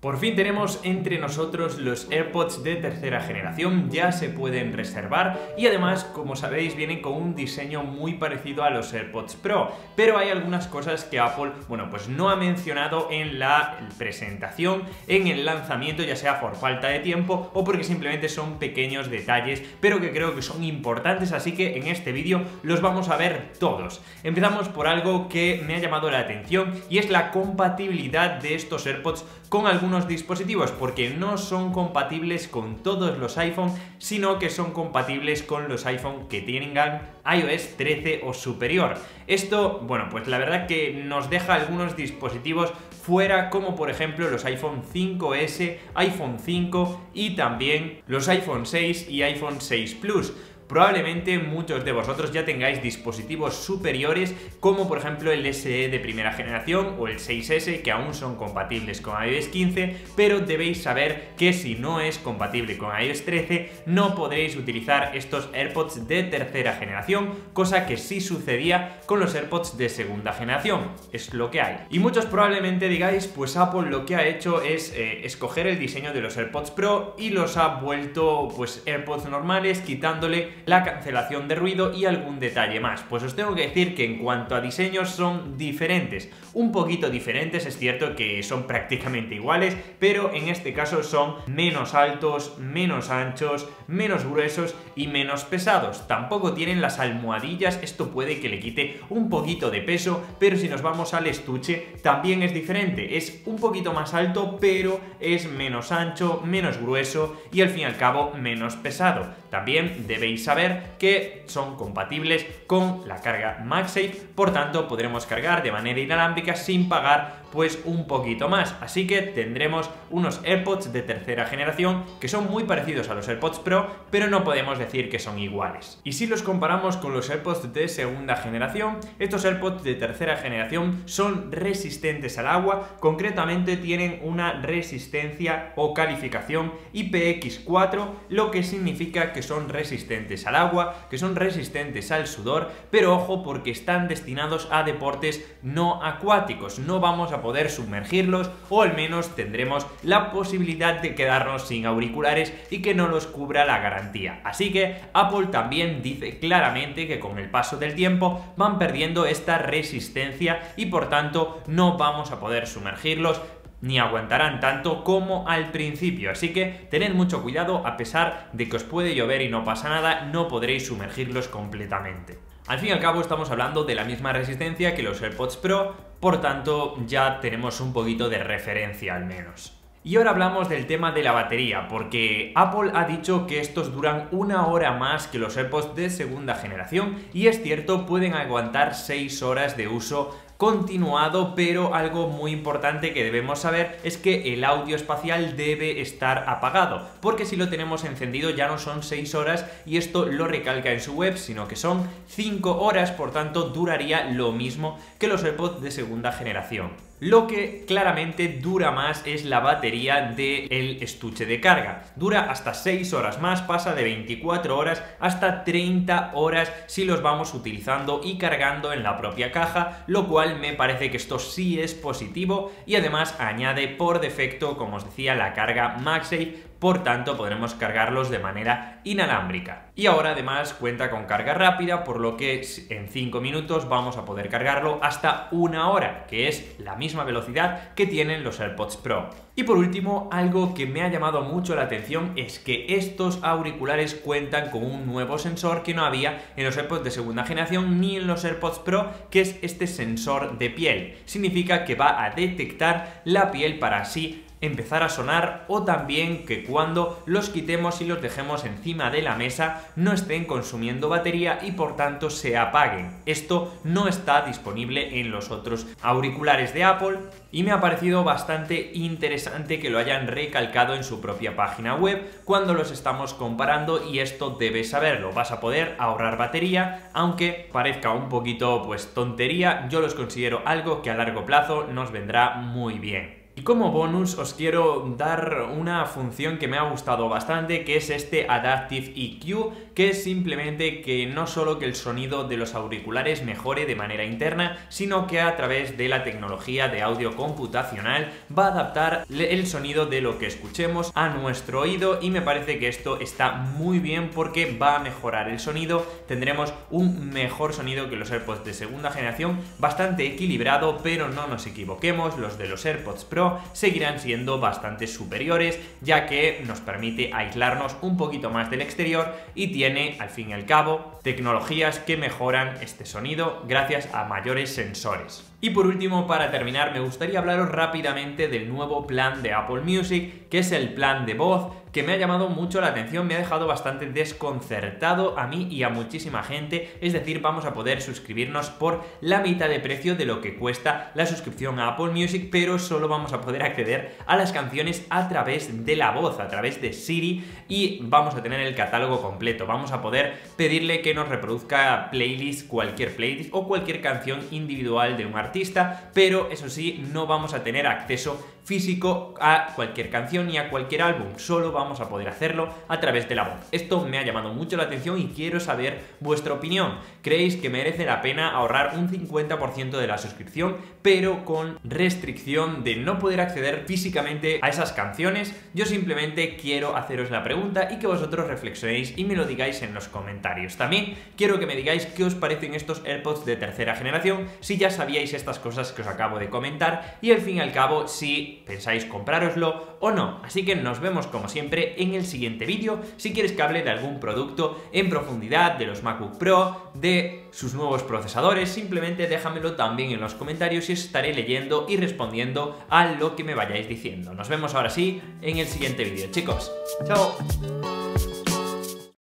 Por fin tenemos entre nosotros los AirPods de tercera generación, ya se pueden reservar y además, como sabéis, vienen con un diseño muy parecido a los AirPods Pro, pero hay algunas cosas que Apple, pues no ha mencionado en la presentación, en el lanzamiento, ya sea por falta de tiempo o porque simplemente son pequeños detalles, pero que creo que son importantes, así que en este vídeo los vamos a ver todos. Empezamos por algo que me ha llamado la atención y es la compatibilidad de estos AirPods con algunos dispositivos, porque no son compatibles con todos los iPhone, sino que son compatibles con los iPhone que tengan iOS 13 o superior. Esto, pues la verdad que nos deja algunos dispositivos fuera, como por ejemplo los iPhone 5S, iPhone 5 y también los iPhone 6 y iPhone 6 Plus. Probablemente muchos de vosotros ya tengáis dispositivos superiores como por ejemplo el SE de primera generación o el 6S, que aún son compatibles con iOS 15, pero debéis saber que si no es compatible con iOS 13 no podréis utilizar estos AirPods de tercera generación, cosa que sí sucedía con los AirPods de segunda generación. Es lo que hay. Y muchos probablemente digáis, pues Apple lo que ha hecho es escoger el diseño de los AirPods Pro y los ha vuelto AirPods normales, quitándole la cancelación de ruido y algún detalle más. Pues os tengo que decir que en cuanto a diseños son diferentes, un poquito diferentes, es cierto que son prácticamente iguales, pero en este caso son menos altos, menos anchos, menos gruesos y menos pesados. Tampoco tienen las almohadillas, esto puede que le quite un poquito de peso, pero si nos vamos al estuche también es diferente, es un poquito más alto, pero es menos ancho, menos grueso y al fin y al cabo menos pesado. También debéis saber que son compatibles con la carga MagSafe, por tanto podremos cargar de manera inalámbrica sin pagar un poquito más, así que tendremos unos AirPods de tercera generación que son muy parecidos a los AirPods Pro, pero no podemos decir que son iguales. Y si los comparamos con los AirPods de segunda generación, estos AirPods de tercera generación son resistentes al agua, concretamente tienen una resistencia o calificación IPX4, lo que significa que son resistentes al agua, que son resistentes al sudor, pero ojo, porque están destinados a deportes no acuáticos, no vamos a poder sumergirlos, o al menos tendremos la posibilidad de quedarnos sin auriculares y que no los cubra la garantía. Así que Apple también dice claramente que con el paso del tiempo van perdiendo esta resistencia y por tanto no vamos a poder sumergirlos ni aguantarán tanto como al principio, así que tened mucho cuidado. A pesar de que os puede llover y no pasa nada, no podréis sumergirlos completamente. Al fin y al cabo estamos hablando de la misma resistencia que los AirPods Pro, por tanto ya tenemos un poquito de referencia al menos. Y ahora hablamos del tema de la batería, porque Apple ha dicho que estos duran 1 hora más que los AirPods de segunda generación y es cierto, pueden aguantar 6 horas de uso continuado, pero algo muy importante que debemos saber es que el audio espacial debe estar apagado, porque si lo tenemos encendido ya no son 6 horas y esto lo recalca en su web, sino que son 5 horas, por tanto duraría lo mismo que los AirPods de segunda generación. Lo que claramente dura más es la batería del estuche de carga. Dura hasta 6 horas más, pasa de 24 horas hasta 30 horas si los vamos utilizando y cargando en la propia caja, lo cual me parece que esto sí es positivo y además añade por defecto, como os decía, la carga MagSafe. Por tanto podremos cargarlos de manera inalámbrica. Y ahora además cuenta con carga rápida, por lo que en 5 minutos vamos a poder cargarlo hasta 1 hora, que es la misma velocidad que tienen los AirPods Pro. Y por último, algo que me ha llamado mucho la atención es que estos auriculares cuentan con un nuevo sensor que no había en los AirPods de segunda generación ni en los AirPods Pro, que es este sensor de piel. Significa que va a detectar la piel para así empezar a sonar, o también que cuando los quitemos y los dejemos encima de la mesa no estén consumiendo batería y por tanto se apaguen. Esto no está disponible en los otros auriculares de Apple y me ha parecido bastante interesante que lo hayan recalcado en su propia página web cuando los estamos comparando, y esto debes saberlo. Vas a poder ahorrar batería, aunque parezca un poquito tontería, yo los considero algo que a largo plazo nos vendrá muy bien. Y como bonus os quiero dar una función que me ha gustado bastante, que es este Adaptive EQ, que es simplemente que no solo que el sonido de los auriculares mejore de manera interna, sino que a través de la tecnología de audio computacional va a adaptar el sonido de lo que escuchemos a nuestro oído, y me parece que esto está muy bien porque va a mejorar el sonido. Tendremos un mejor sonido que los AirPods de segunda generación, bastante equilibrado, pero no nos equivoquemos, los de los AirPods Pro seguirán siendo bastante superiores, ya que nos permite aislarnos un poquito más del exterior y tiene, al fin y al cabo, tecnologías que mejoran este sonido gracias a mayores sensores. Y por último, para terminar, me gustaría hablaros rápidamente del nuevo plan de Apple Music, que es el plan de voz, que me ha llamado mucho la atención, me ha dejado bastante desconcertado a mí y a muchísima gente. Es decir, vamos a poder suscribirnos por la mitad de precio de lo que cuesta la suscripción a Apple Music, pero solo vamos a poder acceder a las canciones a través de la voz, a través de Siri, y vamos a tener el catálogo completo. Vamos a poder pedirle que nos reproduzca cualquier playlist o cualquier canción individual de un artista, pero eso sí, no vamos a tener acceso físico a cualquier canción ni a cualquier álbum, solo vamos a poder hacerlo a través de la voz. Esto me ha llamado mucho la atención y quiero saber vuestra opinión. ¿Creéis que merece la pena ahorrar un 50% de la suscripción, pero con restricción de no poder acceder físicamente a esas canciones? Yo simplemente quiero haceros la pregunta y que vosotros reflexionéis y me lo digáis en los comentarios. También quiero que me digáis qué os parecen estos AirPods de tercera generación, si ya sabíais estas cosas que os acabo de comentar, y al fin y al cabo si pensáis comprároslo o no. Así que nos vemos como siempre en el siguiente vídeo. Si quieres que hable de algún producto en profundidad, de los MacBook Pro, de sus nuevos procesadores, simplemente déjamelo también en los comentarios y os estaré leyendo y respondiendo a lo que me vayáis diciendo. Nos vemos ahora sí en el siguiente vídeo, chicos. ¡Chao!